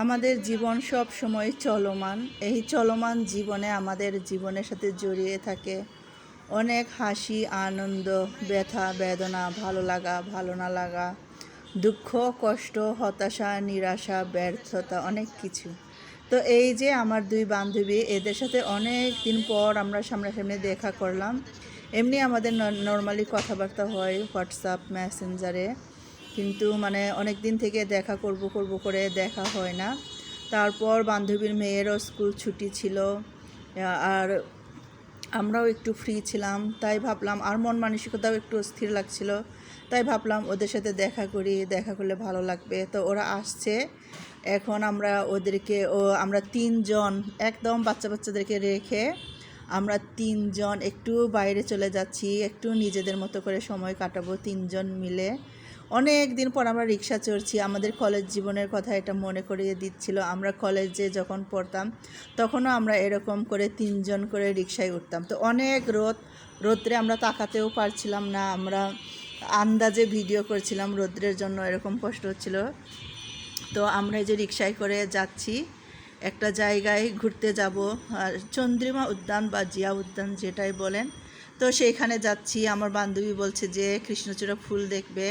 আমাদের জীবন সব সময় চলমান। এই চলমান জীবনে আমাদের জীবনের সাথে জড়িয়ে থাকে অনেক হাসি, আনন্দ, ব্যথা, বেদনা, ভালো লাগা, ভালো না লাগা, দুঃখ, কষ্ট, হতাশা, নিরাশা, ব্যর্থতা, অনেক কিছু। তো এই যে আমার দুই বান্ধবী, এদের সাথে অনেক দিন পর আমরা সামনাসামনি দেখা করলাম। এমনি আমাদের নর্মালি কথাবার্তা হয় হোয়াটসঅ্যাপ মেসেঞ্জারে, কিন্তু অনেক দিন থেকে দেখা করব করে দেখা হয় না। তারপর বান্ধবীর মেয়েরও স্কুল ছুটি ছিল, আর আমরাও একটু ফ্রি ছিলাম, তাই ভাবলাম, আর মন মানসিকতাও একটু অস্থির লাগছিল, তাই ভাবলাম ওদের সাথে দেখা করি, দেখা করলে ভালো লাগবে। তো ওরা আসছে, এখন আমরা তিনজন একদম বাচ্চাদেরকে রেখে আমরা তিনজন একটু বাইরে চলে যাচ্ছি, একটু নিজেদের মতো করে সময় কাটাবো তিনজন মিলে। অনেক দিন পর আমরা রিক্সা চড়ছি। আমাদের কলেজ জীবনের কথা এটা মনে করিয়ে দিচ্ছিল। আমরা কলেজে যখন পড়তাম তখনও আমরা এরকম করে তিনজন করে রিক্সায় উঠতাম। তো অনেক রোদ্রে আমরা তাকাতেও পারছিলাম না, আমরা আন্দাজে ভিডিও করছিলাম, রোদ্রের জন্য এরকম কষ্ট হচ্ছিল। তো আমরা এই যে রিক্সায় করে যাচ্ছি, একটা জায়গায় ঘুরতে যাব, চন্দ্রিমা উদ্যান বা জিয়া উদ্যান যেটাই বলেন। তো সেইখানে যাচ্ছি। আমার বান্ধবী বলছে যে কৃষ্ণচূড়া ফুল দেখবে।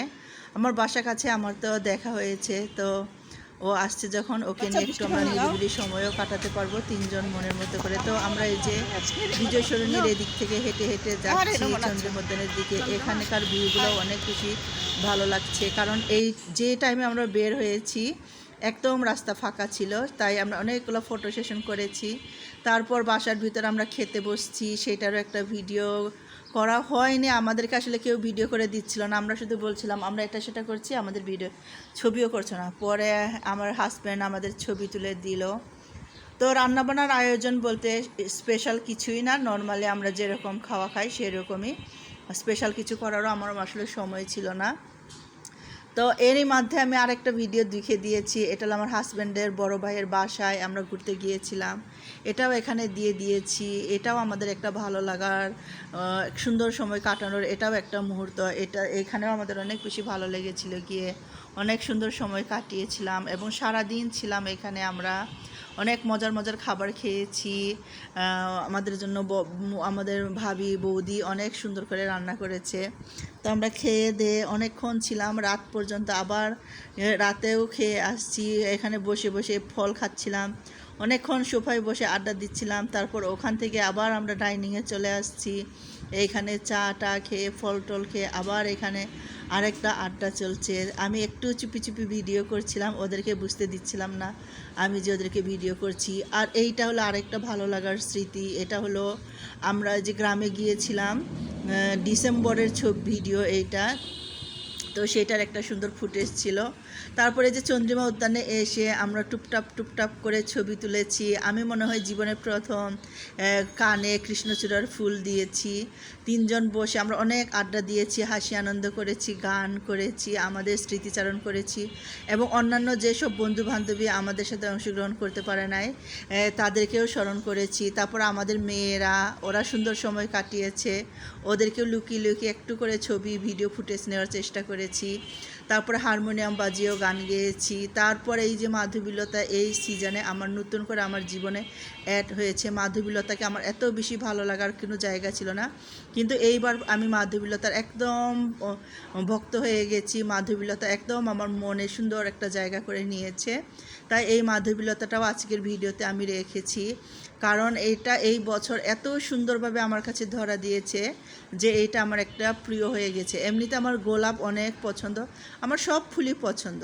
আমার বাসা কাছে, আমার তো দেখা হয়েছে। তো ও আসছে যখন, ওকে নিয়ে একটু আমরা নিরিবিলি সময়ও কাটাতে পারবো তিনজন মনের মতো করে। তো আমরা এই যে বিজয় সরণির এদিক থেকে হেঁটে হেঁটে যাচ্ছি চন্দ্রিমা উদ্যানের দিকে। এখানকার ভিউগুলো অনেক বেশি ভালো লাগছে, কারণ এই যে টাইমে আমরা বের হয়েছি একদম রাস্তা ফাঁকা ছিল, তাই আমরা অনেকগুলো ফটো সেশন করেছি। তারপর বাসার ভিতর আমরা খেতে বসছি, সেটারও একটা ভিডিও করা হয়নি। আমাদেরকে আসলে কেউ ভিডিও করে দিচ্ছিল না, আমরা শুধু বলছিলাম আমরা এটা সেটা করছি, আমাদের ভিডিও ছবিও করছে না। পরে আমার হাজব্যান্ড আমাদের ছবি তুলে দিল। তো রান্নাবান্নার আয়োজন বলতে স্পেশাল কিছুই না, নর্মালি আমরা যেরকম খাওয়া খাই সেরকমই। স্পেশাল কিছু করারও আমার আসলে সময় ছিল না। তো এরই মধ্যে আমি আরেকটা ভিডিও দেখে দিয়েছি। এটা হলো আমার হাজব্যান্ডের বড় ভাইয়ের বাসায় আমরা ঘুরতে গিয়েছিলাম, এটাও এখানে দিয়ে দিয়েছি। এটাও আমাদের একটা ভালো লাগার, সুন্দর সময় কাটানোর এটাও একটা মুহূর্ত। এখানেও আমাদের অনেক বেশি ভালো লেগেছিল, গিয়ে অনেক সুন্দর সময় কাটিয়েছিলাম এবং সারা দিন ছিলাম এখানে। আমরা অনেক মজার মজার খাবার খেয়েছি। আমাদের জন্য আমাদের ভাবি বৌদি অনেক সুন্দর করে রান্না করেছে। তো আমরা খেয়ে দিয়ে অনেকক্ষণ ছিলাম, রাত পর্যন্ত। আবার রাতেও খেয়ে আসছি, এখানে বসে বসে ফল খাচ্ছিলাম, অনেকক্ষণ সোফায় বসে আড্ডা দিচ্ছিলাম। তারপর ওখান থেকে আবার আমরা ডাইনিংয়ে চলে আসছি, এইখানে চা টা খেয়ে ফল টল খেয়ে আবার এখানে আরেকটা আড্ডা চলছে। আমি একটু চুপি চুপি ভিডিও করছিলাম, ওদেরকে বুঝতে দিচ্ছিলাম না আমি যে ওদেরকে ভিডিও করছি। আর এইটা হলো আরেকটা ভালো লাগার স্মৃতি, এটা হলো আমরা যে গ্রামে গিয়েছিলাম, ডিসেম্বরের ভিডিও এইটা। তো সেটার একটা সুন্দর ফুটেজ ছিল। তারপরে যে চন্দ্রিমা উদ্যানে এসে আমরা টুপটাপ করে ছবি তুলেছি। আমি মনে হয় জীবনের প্রথম কানে কৃষ্ণচূড়ার ফুল দিয়েছি। তিনজন বসে আমরা অনেক আড্ডা দিয়েছি, হাসি আনন্দ করেছি, গান করেছি, আমাদের স্মৃতিচারণ করেছি এবং অন্যান্য যেসব বন্ধু বান্ধবী আমাদের সাথে অংশগ্রহণ করতে পারে নাই তাদেরকেও স্মরণ করেছি। তারপর আমাদের মেয়েরা, ওরা সুন্দর সময় কাটিয়েছে, ওদেরকেও লুকিয়ে লুকিয়ে একটু করে ছবি ভিডিও ফুটেজ নেওয়ার চেষ্টা করেছি। তারপরে হারমোনিয়াম বাজিয়েও গান গেয়েছি। তারপরে এই যে মাধবীলতা, এই সিজনে আমার নতুন করে আমার জীবনে অ্যাড হয়েছে। মাধবীলতাকে আমার এত বেশি ভালো লাগার কোনো জায়গা ছিল না, কিন্তু এইবার আমি মাধবীলতার একদম ভক্ত হয়ে গেছি। মাধবীলতা একদম আমার মনে সুন্দর একটা জায়গা করে নিয়েছে, তাই এই মাধবীলতাটাও আজকের ভিডিওতে আমি রেখেছি। কারণ এই বছর এত সুন্দরভাবে আমার কাছে ধরা দিয়েছে যে এটা আমার একটা প্রিয় হয়ে গেছে। এমনিতে আমার গোলাপ অনেক পছন্দ, আমার সব ফুলই পছন্দ।